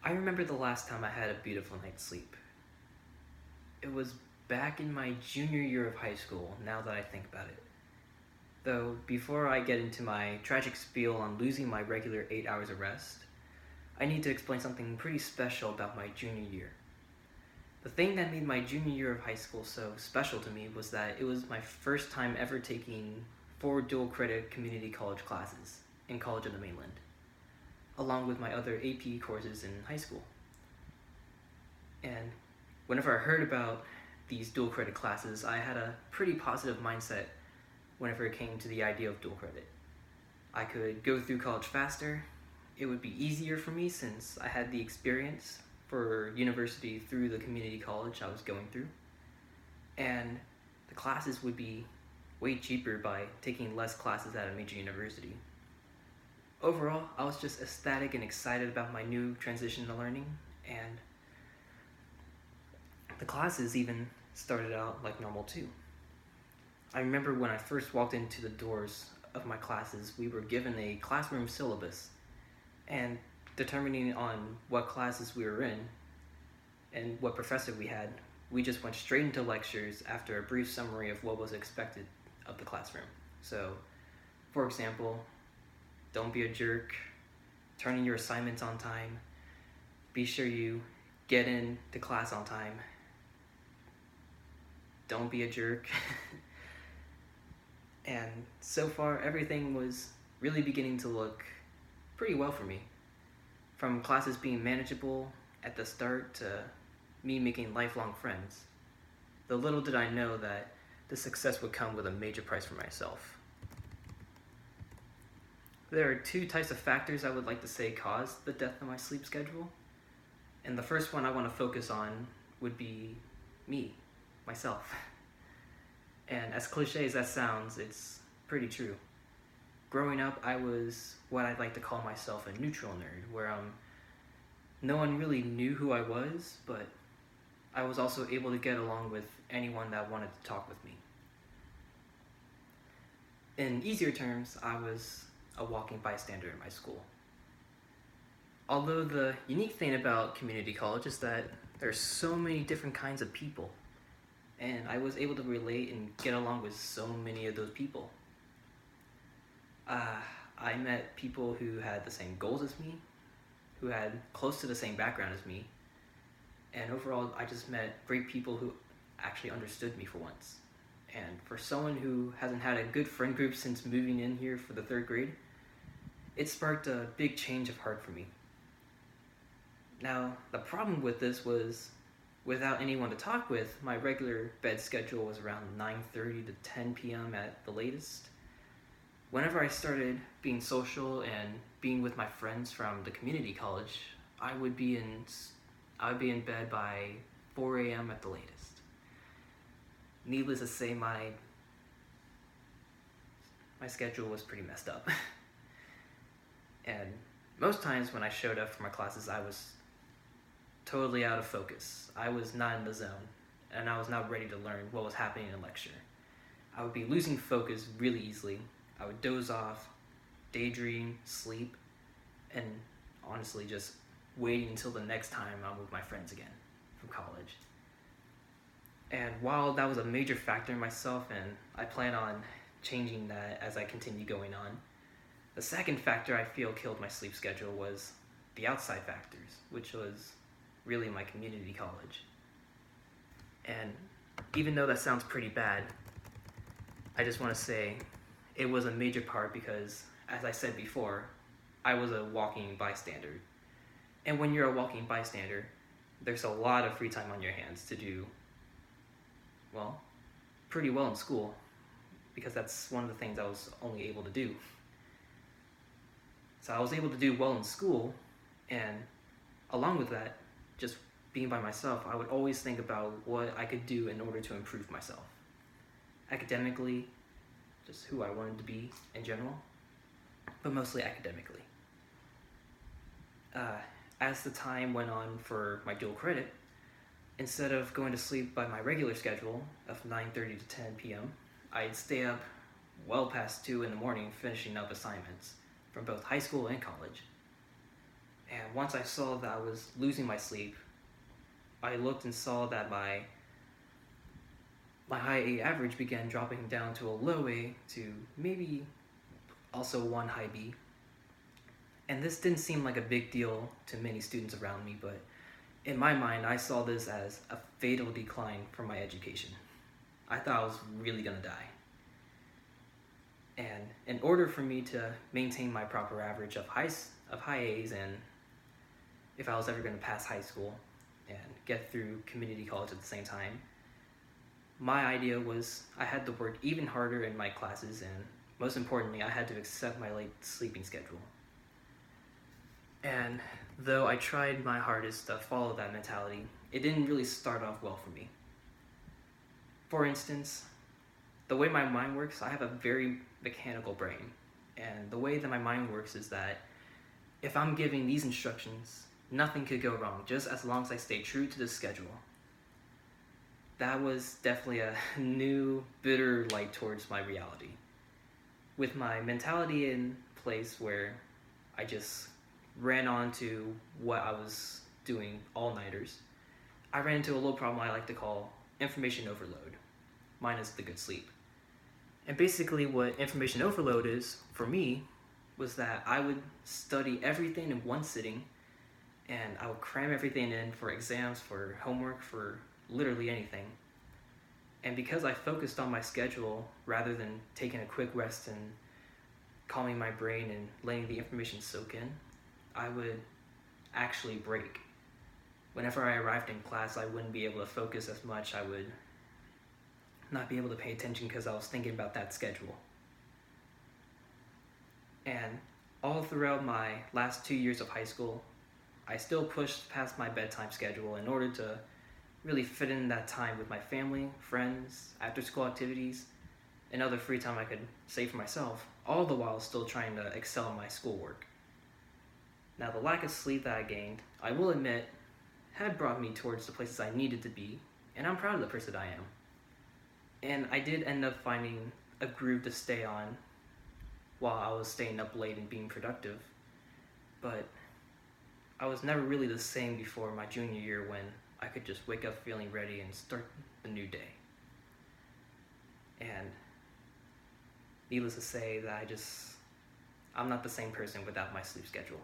I remember the last time I had a beautiful night's sleep. It was back in my junior year of high school, now that I think about it. Though, before I get into my tragic spiel on losing my regular 8 hours of rest, I need to explain something pretty special about my junior year. The thing that made my junior year of high school so special to me was that it was my first time ever taking 4 dual credit community college classes in College of the Mainland, along with my other AP courses in high school. And whenever I heard about these dual credit classes, I had a pretty positive mindset whenever it came to the idea of dual credit. I could go through college faster. It would be easier for me since I had the experience for university through the community college I was going through. And the classes would be way cheaper by taking less classes at a major university. Overall, I was just ecstatic and excited about my new transition to learning, and the classes even started out like normal too. I remember when I first walked into the doors of my classes, we were given a classroom syllabus, and determining on what classes we were in and what professor we had, we just went straight into lectures after a brief summary of what was expected of the classroom. So, for example, don't be a jerk, turn in your assignments on time, be sure you get into class on time, don't be a jerk. And so far, everything was really beginning to look pretty well for me. From classes being manageable at the start to me making lifelong friends. Though little did I know that the success would come with a major price for myself. There are 2 types of factors I would like to say caused the death of my sleep schedule. And the first one I want to focus on would be me, myself. And as cliche as that sounds, it's pretty true. Growing up, I was what I'd like to call myself a neutral nerd, where no one really knew who I was, but I was also able to get along with anyone that wanted to talk with me. In easier terms, I was a walking bystander in my school. Although the unique thing about community college is that there's so many different kinds of people, and I was able to relate and get along with so many of those people. I met people who had the same goals as me, who had close to the same background as me, and overall I just met great people who actually understood me for once. And for someone who hasn't had a good friend group since moving in here for the 3rd grade, it sparked a big change of heart for me. Now, the problem with this was, without anyone to talk with, my regular bed schedule was around 9:30 to 10 p.m. at the latest. Whenever I started being social and being with my friends from the community college, I would be in bed by 4 a.m. at the latest. Needless to say, my schedule was pretty messed up. And most times when I showed up for my classes, I was totally out of focus. I was not in the zone, and I was not ready to learn what was happening in lecture. I would be losing focus really easily. I would doze off, daydream, sleep, and honestly just waiting until the next time I'm with my friends again from college. And while that was a major factor in myself, and I plan on changing that as I continue going on, the second factor I feel killed my sleep schedule was the outside factors, which was really my community college. And even though that sounds pretty bad, I just want to say it was a major part because, as I said before, I was a walking bystander. And when you're a walking bystander, there's a lot of free time on your hands to do, well, pretty well in school, because that's one of the things I was only able to do. So I was able to do well in school, and along with that, just being by myself, I would always think about what I could do in order to improve myself. Academically, just who I wanted to be in general, but mostly academically. As the time went on for my dual credit, instead of going to sleep by my regular schedule of 9:30 to 10 p.m., I'd stay up well past 2 in the morning finishing up assignments from both high school and college. And once I saw that I was losing my sleep, I looked and saw that my high A average began dropping down to a low A to maybe also one high B. And this didn't seem like a big deal to many students around me, but in my mind, I saw this as a fatal decline for my education. I thought I was really gonna die. And in order for me to maintain my proper average of high A's, and if I was ever gonna pass high school and get through community college at the same time, my idea was I had to work even harder in my classes, and most importantly, I had to accept my late sleeping schedule. And though I tried my hardest to follow that mentality, it didn't really start off well for me. For instance, the way my mind works, I have a very mechanical brain. And the way that my mind works is that if I'm giving these instructions, nothing could go wrong, just as long as I stay true to the schedule. That was definitely a new, bitter light towards my reality. With my mentality in place where I just ran on to what I was doing all-nighters, I ran into a little problem I like to call information overload, minus the good sleep. And basically what information overload is, for me, was that I would study everything in one sitting, and I would cram everything in for exams, for homework, for literally anything. And because I focused on my schedule rather than taking a quick rest and calming my brain and letting the information soak in, I would actually break. Whenever I arrived in class, I wouldn't be able to focus as much. I would not be able to pay attention because I was thinking about that schedule. And all throughout my last 2 years of high school, I still pushed past my bedtime schedule in order to really fit in that time with my family, friends, after-school activities, and other free time I could save for myself, all the while still trying to excel in my schoolwork. Now, the lack of sleep that I gained, I will admit, had brought me towards the places I needed to be, and I'm proud of the person I am. And I did end up finding a groove to stay on while I was staying up late and being productive, but I was never really the same before my junior year when I could just wake up feeling ready and start the new day. And needless to say that I'm not the same person without my sleep schedule.